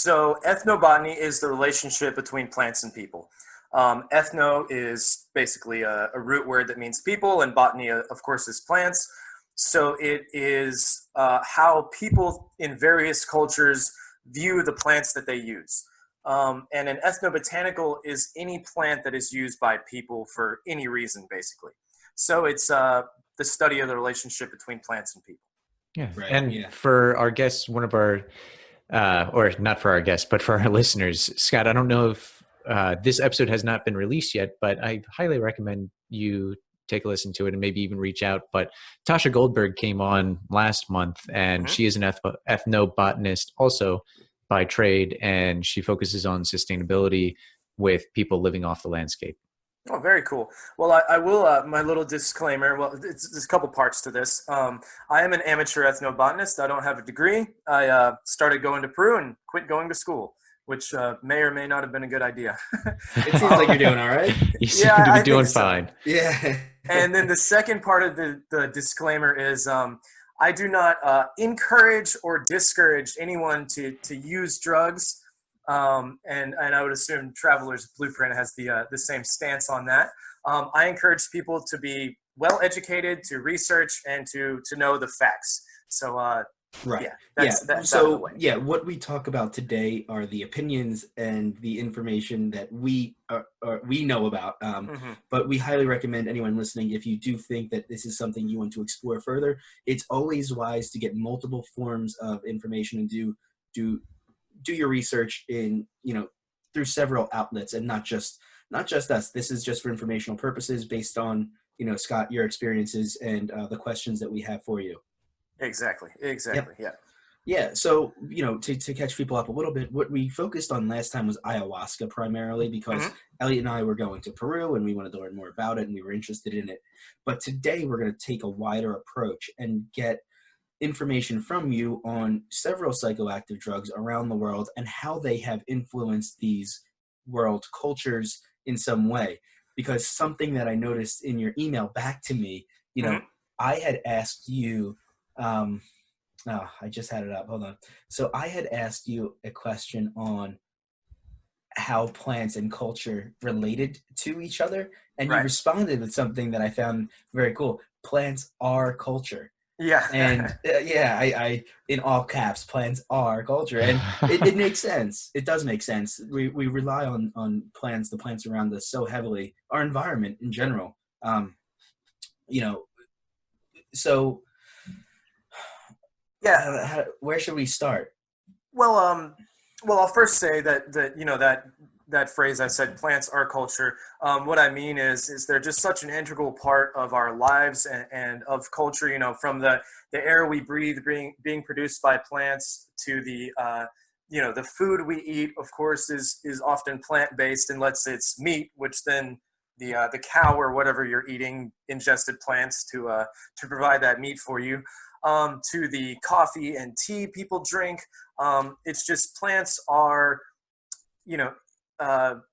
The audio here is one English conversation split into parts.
So ethnobotany is the relationship between plants and people. Ethno is basically a root word that means people, and botany, of course, is plants. So it is how people in various cultures view the plants that they use. And an ethnobotanical is any plant that is used by people for any reason, basically. So it's the study of the relationship between plants and people. Yeah. Right. And Yeah. for our guests, one of our, or not for our guests, but for our listeners, Scott, I don't know if this episode has not been released yet, but I highly recommend you take a listen to it and maybe even reach out. But Tasha Goldberg came on last month, and she is an ethnobotanist also by trade, and she focuses on sustainability with people living off the landscape. Oh, very cool. Well, I will, my little disclaimer, well, there's a couple parts to this. I am an amateur ethnobotanist. I don't have a degree. I started going to Peru and quit going to school, which may or may not have been a good idea. It seems like you're doing all right. You seem to be I doing think so. fine. Yeah. And then the second part of the disclaimer is I do not encourage or discourage anyone to use drugs. And I would assume Traveler's Blueprint has the same stance on that. I encourage people to be well educated, to research, and to know the facts. So Right. yeah, that's out of the So way. yeah, what we talk about today are the opinions and the information that we know about. But we highly recommend anyone listening, if you do think that this is something you want to explore further, it's always wise to get multiple forms of information and do your research in, through several outlets, and not just us. This is just for informational purposes based on, Scott, your experiences and the questions that we have for you. Exactly. Yep. Yeah. Yeah. So, to catch people up a little bit, what we focused on last time was ayahuasca primarily, because Elliot and I were going to Peru and we wanted to learn more about it and we were interested in it. But today we're going to take a wider approach and get information from you on several psychoactive drugs around the world and how they have influenced these world cultures in some way. Because something that I noticed in your email back to me, I had asked you, I just had it up. Hold on. So I had asked you a question on how plants and culture related to each other. And you responded with something that I found very cool. Plants are culture. Yeah. And I in all caps, plants are culture. And it makes sense. It does make sense. We rely on plants, the plants around us so heavily, our environment in general. So yeah, where should we start? Well, I'll first say that phrase I said, plants are culture. What I mean is they're just such an integral part of our lives and of culture. From the air we breathe being produced by plants to the food we eat, of course, is often plant based, unless it's meat, which then the cow or whatever you're eating ingested plants to provide that meat for you. To the coffee and tea people drink. It's just plants are, our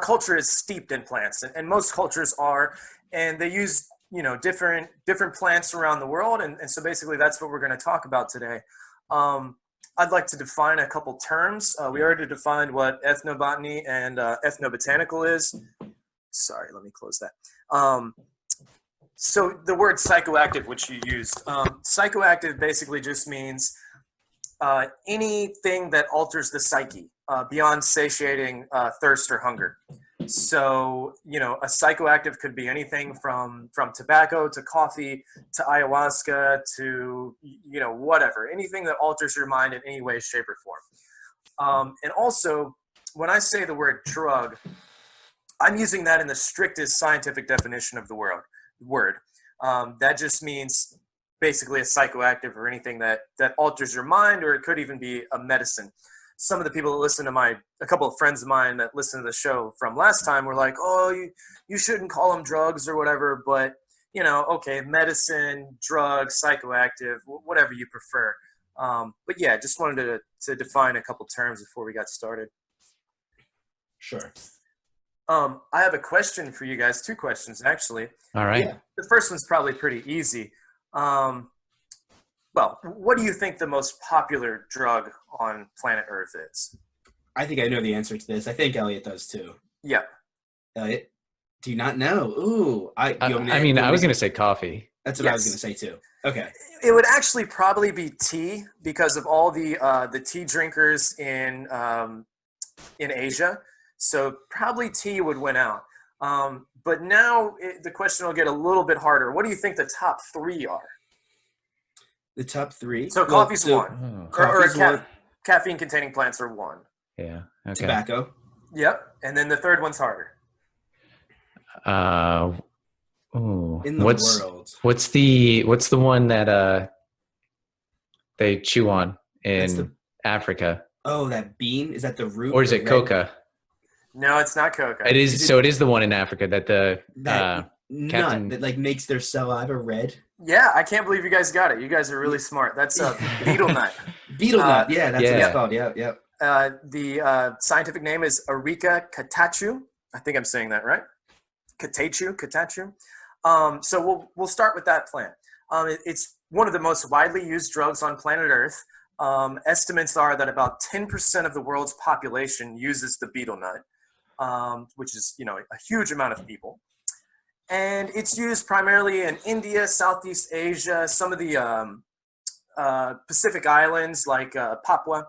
culture is steeped in plants, and most cultures are, and they use, different plants around the world. And so basically that's what we're going to talk about today. I'd like to define a couple terms. We already defined what ethnobotany and ethnobotanical is. Sorry, let me close that. So the word psychoactive, which you used, psychoactive basically just means anything that alters the psyche beyond satiating thirst or hunger. So, a psychoactive could be anything from tobacco to coffee to ayahuasca to, whatever, anything that alters your mind in any way, shape, or form. And also, when I say the word drug, I'm using that in the strictest scientific definition of the word. That just means basically a psychoactive or anything that alters your mind, or it could even be a medicine. Some of the people that listen to a couple of friends of mine that listened to the show from last time were like, oh, you shouldn't call them drugs or whatever, but okay, medicine, drug, psychoactive, whatever you prefer. But yeah, just wanted to define a couple terms before we got started. Sure. I have a question for you guys, 2 questions actually. All right. Yeah. The first one's probably pretty easy. well, what do you think the most popular drug on planet Earth is? I think I know the answer to this. I think Elliot does too. Yeah. Elliot, do you not know? Ooh, I mean, I was going to say coffee. That's what I was going to say too. Okay. It would actually probably be tea because of all the tea drinkers in Asia. So probably tea would win out. But now the question will get a little bit harder. What do you think the top three are? The top three? So coffee's one. Coffee's one. Caffeine-containing plants are one. Yeah. Okay. Tobacco. Yep. And then the third one's harder. In the world. What's the one that they chew on in Africa? Oh, that bean? Is that the root? Or is it coca? No, it's not coca. It is. So it is the one in Africa that the nut Captain... that like makes their saliva red. Yeah, I can't believe you guys got it. You guys are really smart. That's a betel nut. Betel nut. Yeah, that's what it's called. Yeah. The scientific name is Areca catachu. I think I'm saying that right. Catachu. So we'll start with that plant. It's one of the most widely used drugs on planet Earth. Estimates are that about 10% of the world's population uses the betel nut, which is a huge amount of people. And it's used primarily in India, Southeast Asia, some of the Pacific Islands like Papua.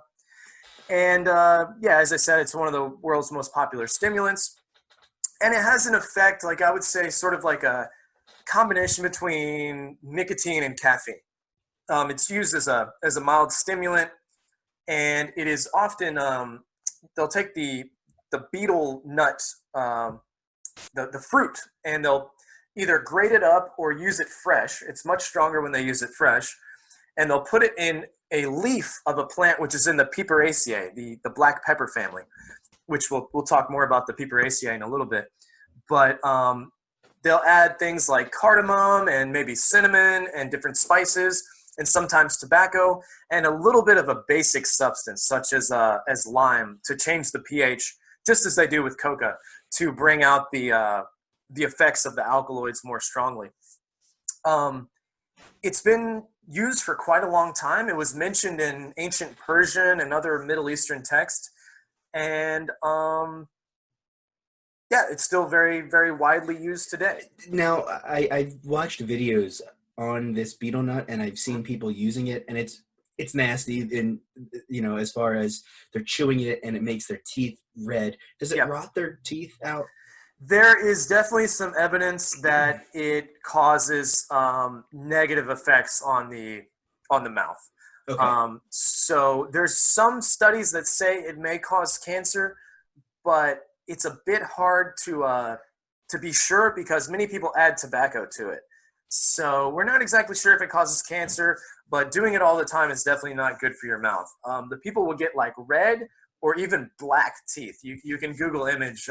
And as I said, it's one of the world's most popular stimulants. And it has an effect, like I would say, sort of like a combination between nicotine and caffeine. It's used as a mild stimulant, and it is often they'll take the betel nut, the fruit, and they'll either grate it up or use it fresh. It's much stronger when they use it fresh, and they'll put it in a leaf of a plant which is in the Piperaceae, the black pepper family, which we'll talk more about the Piperaceae in a little bit. But they'll add things like cardamom and maybe cinnamon and different spices, and sometimes tobacco, and a little bit of a basic substance such as lime to change the pH, just as they do with coca, to bring out the effects of the alkaloids more strongly. It's been used for quite a long time. It was mentioned in ancient Persian and other Middle Eastern texts, and it's still very, very widely used today. Now, I've watched videos on this betel nut, and I've seen people using it, and it's nasty. And as far as they're chewing it, and it makes their teeth red. Does it rot their teeth out? There is definitely some evidence that it causes negative effects on the mouth. Okay. So there's some studies that say it may cause cancer, but it's a bit hard to be sure because many people add tobacco to it. So we're not exactly sure if it causes cancer, but doing it all the time is definitely not good for your mouth. The people will get like red or even black teeth. You can Google image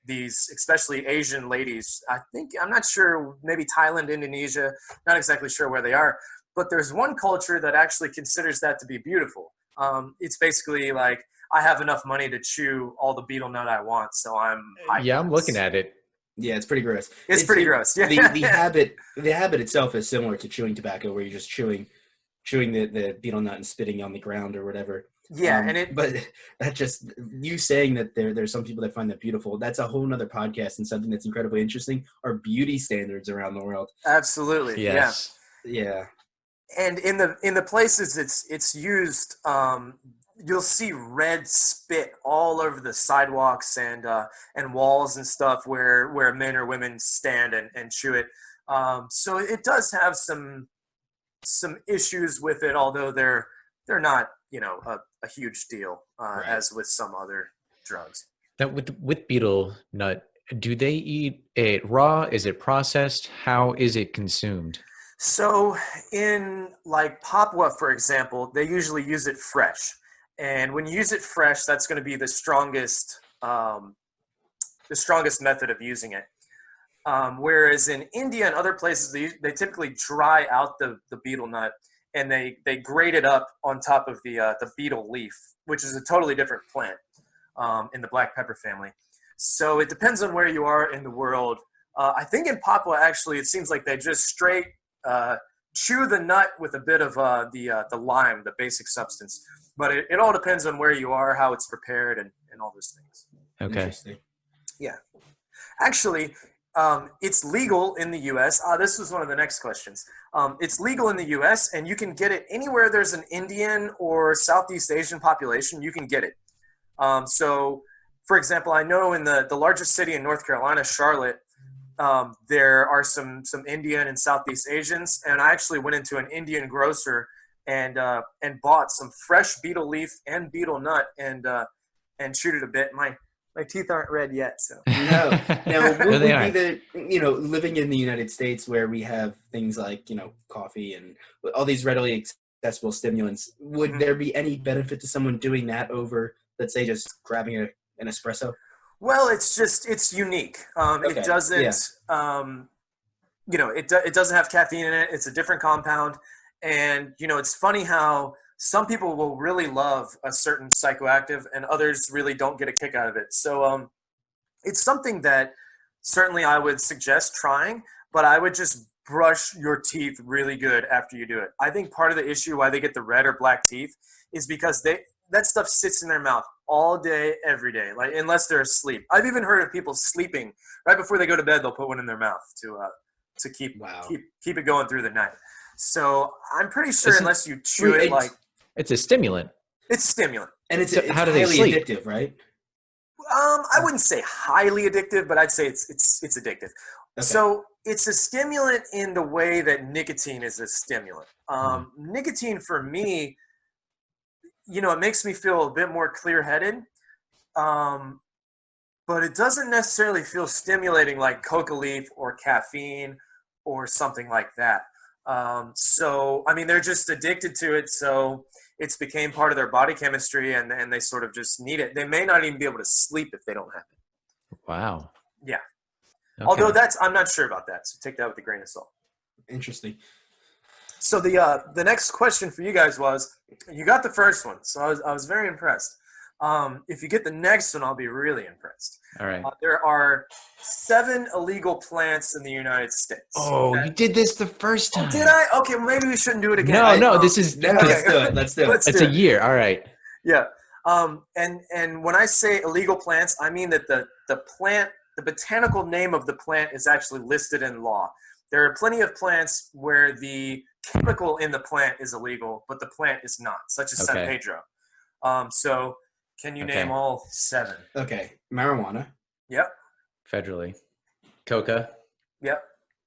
these, especially Asian ladies. I'm not sure, maybe Thailand, Indonesia, not exactly sure where they are, but there's one culture that actually considers that to be beautiful. It's basically like, I have enough money to chew all the betel nut I want, so I'm looking at it. Yeah, it's pretty gross. It's pretty gross. Yeah. The habit itself is similar to chewing tobacco, where you're just chewing the betel nut and spitting on the ground or whatever. Yeah, but that just, you saying that there's some people that find that beautiful, that's a whole nother podcast, and something that's incredibly interesting are beauty standards around the world. Absolutely. Yes. Yeah. And in the places it's used, you'll see red spit all over the sidewalks and walls and stuff where men or women stand and chew it. So it does have some issues with it, although they're not a huge deal as with some other drugs. Now with betel nut, do they eat it raw? Is it processed? How is it consumed? So in like Papua, for example, they usually use it fresh. And when you use it fresh, that's going to be the strongest method of using it. Whereas in India and other places, they typically dry out the betel nut and they grate it up on top of the betel leaf, which is a totally different plant in the black pepper family. So it depends on where you are in the world. I think in Papua, actually, it seems like they just straight chew the nut with a bit of the lime, the basic substance. But it all depends on where you are, how it's prepared, and all those things. Okay. Interesting. Yeah. Actually, it's legal in the U.S. This was one of the next questions. It's legal in the U.S., and you can get it anywhere there's an Indian or Southeast Asian population, you can get it. So, for example, I know in the largest city in North Carolina, Charlotte, there are some Indian and Southeast Asians, and I actually went into an Indian grocer and bought some fresh betel leaf and betel nut and chewed it a bit. My teeth aren't red yet, so. No. Now, what No, would they be living in the United States where we have things like, coffee and all these readily accessible stimulants, would there be any benefit to someone doing that over, let's say, just grabbing an espresso? Well, it's unique. Okay. It doesn't, it doesn't have caffeine in it. It's a different compound. And, it's funny how some people will really love a certain psychoactive and others really don't get a kick out of it. So it's something that certainly I would suggest trying, but I would just brush your teeth really good after you do it. I think part of the issue why they get the red or black teeth is because that stuff sits in their mouth all day, every day, like unless they're asleep. I've even heard of people sleeping right before they go to bed. They'll put one in their mouth to keep it going through the night. So I'm pretty sure unless you chew it like. It's a stimulant. It's stimulant. And it's How do they highly sleep? addictive, right? I wouldn't say highly addictive, but I'd say it's addictive. Okay. So it's a stimulant in the way that nicotine is a stimulant. Nicotine for me, it makes me feel a bit more clear-headed, but it doesn't necessarily feel stimulating like coca leaf or caffeine or something like that. So, I mean, they're just addicted to it, so it's became part of their body chemistry, and they sort of just need it. They may not even be able to sleep if they don't have it. Wow. Yeah. Okay. Although I'm not sure about that, so take that with a grain of salt. Interesting. So the next question for you guys was, you got the first one, so I was very impressed. If you get the next one, I'll be really impressed. All right. There are 7 illegal plants in the United States. Oh, you did this the first time. Did I? Okay, well, maybe we shouldn't do it again. No, this is. Let's do it. Let's do it. It's a year. All right. Yeah. And when I say illegal plants, I mean that the botanical name of the plant is actually listed in law. There are plenty of plants where the chemical in the plant is illegal, but the plant is not, such as San Pedro. So can you name all 7? Okay. Marijuana. Yep. Federally. Coca. Yep.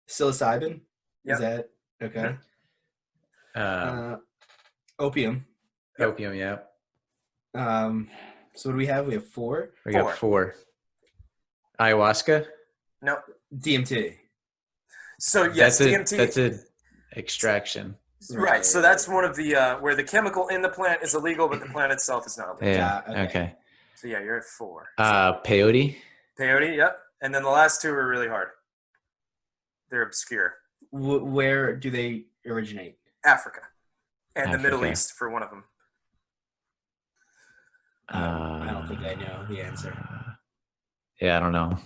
Psilocybin. Yep. Is that okay? Opium. Opium, yeah. So what do we have? We have 4. We got 4. Ayahuasca. No. DMT. So yes, DMT. That's an extraction. Right. So that's one of the where the chemical in the plant is illegal, but the plant itself is not illegal. Yeah. Okay. So yeah, you're at 4. Peyote. Peyote. Yep. And then the last 2 are really hard. They're obscure. Where do they originate? Africa, and the Middle East for one of them. I don't think I know the answer. Yeah, I don't know.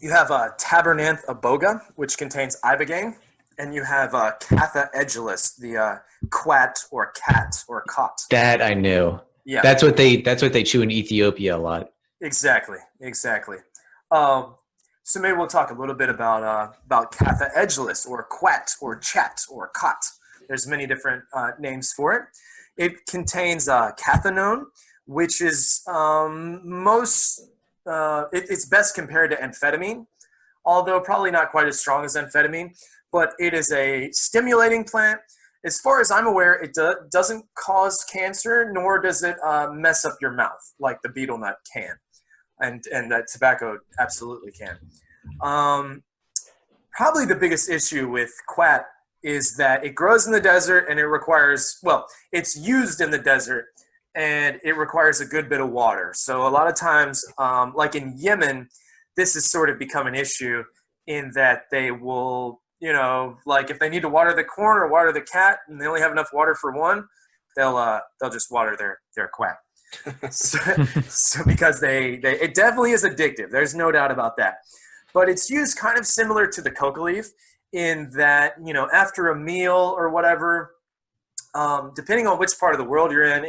You have Tabernanthe iboga, which contains ibogaine, and you have Catha edulis, the quat or cat or cot. That I knew. Yeah, that's what they chew in Ethiopia a lot. Exactly. So maybe we'll talk a little bit about Catha edulis or quat or chat or cot. There's many different names for it. It contains cathinone, which is it's best compared to amphetamine, although probably not quite as strong as amphetamine. But it is a stimulating plant. As far as I'm aware, it doesn't cause cancer, nor does it mess up your mouth like the betel nut can, and that tobacco absolutely can. Probably the biggest issue with quat is that it grows in the desert and it's used in the desert and it requires a good bit of water. So a lot of times, like in Yemen, this has sort of become an issue in that they will, like if they need to water the corn or water the cat and they only have enough water for one, they'll just water their quat. so because it definitely is addictive. There's no doubt about that. But it's used kind of similar to the coca leaf in that, you know, after a meal or whatever, depending on which part of the world you're in